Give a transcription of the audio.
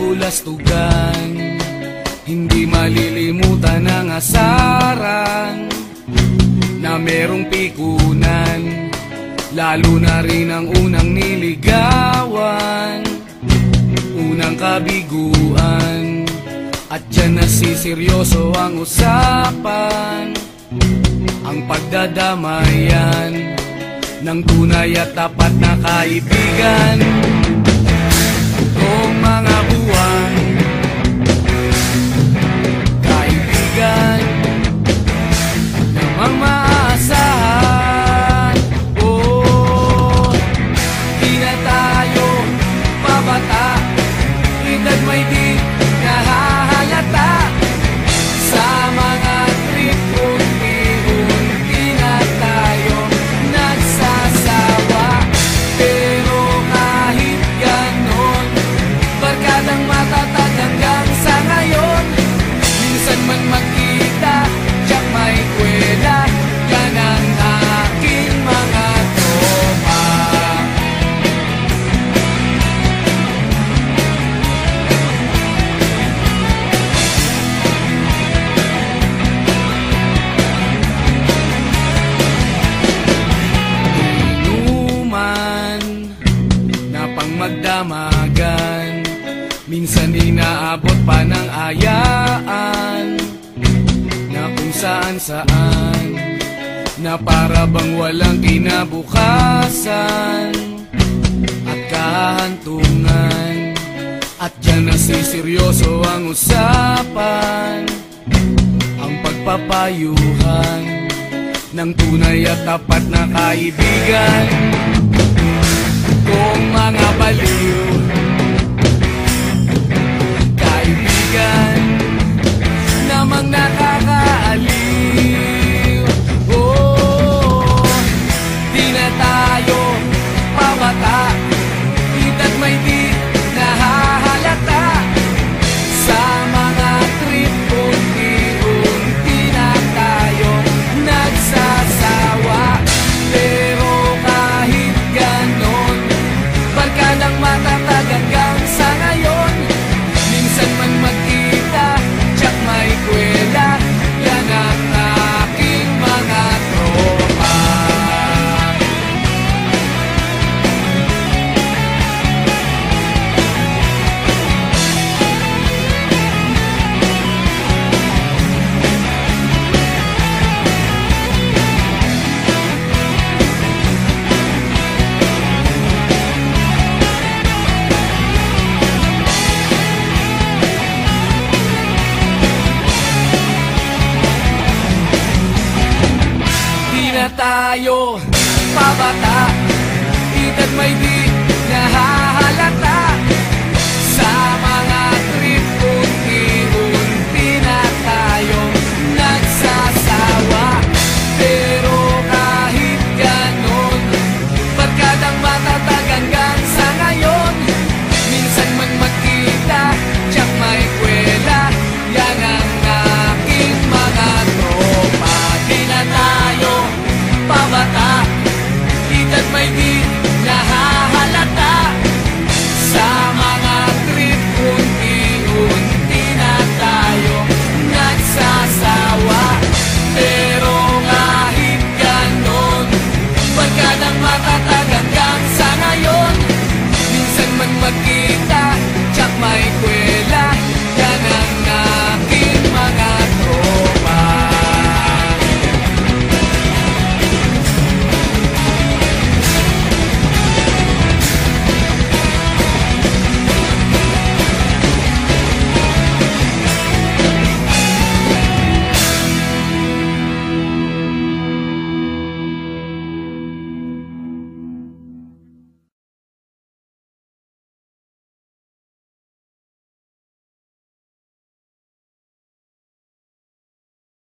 kabulastugan, hindi malilimutan ang asaran na merong pikunan, lalo na rin ang unang niligawan, unang kabiguan. At dyan nasiseryoso ang usapan, ang pagdadamayan ng tunay at tapat na kaibigan. Kung mga buwan, kaibigan namang maaasahan. Oh, di na tayo pabata, edad may di nahahalata. Sa mga trip unti-unti na tayo nagsasawa. Pero kahit ganon, barkadang matatag hanggang sa ngayon. Minsan man magkita, tiyak may kwela, yan ang aking mga tropa. Inuman na pang magdamagan, minsan inaabot pa ng ayaan, na kung saan-saan, na para bang walang kinabukasan at kahantungan. At dyan nasiseryoso ang usapan, ang pagpapayuhan ng tunay at tapat na kaibigan. Kung mga baliw, kaibigan namang nakakaaliw. Oh, di na tayo pabata, edad may di nahahalata. Sa mga trip unti-unti na tayo nagsasawa. Pero kahit ganon, barkadang matatag hanggang sa ngayon. Minsan man magkita, tiyak may kwela, yan ang aking mga tropa. Di na tayo pabata, edad may di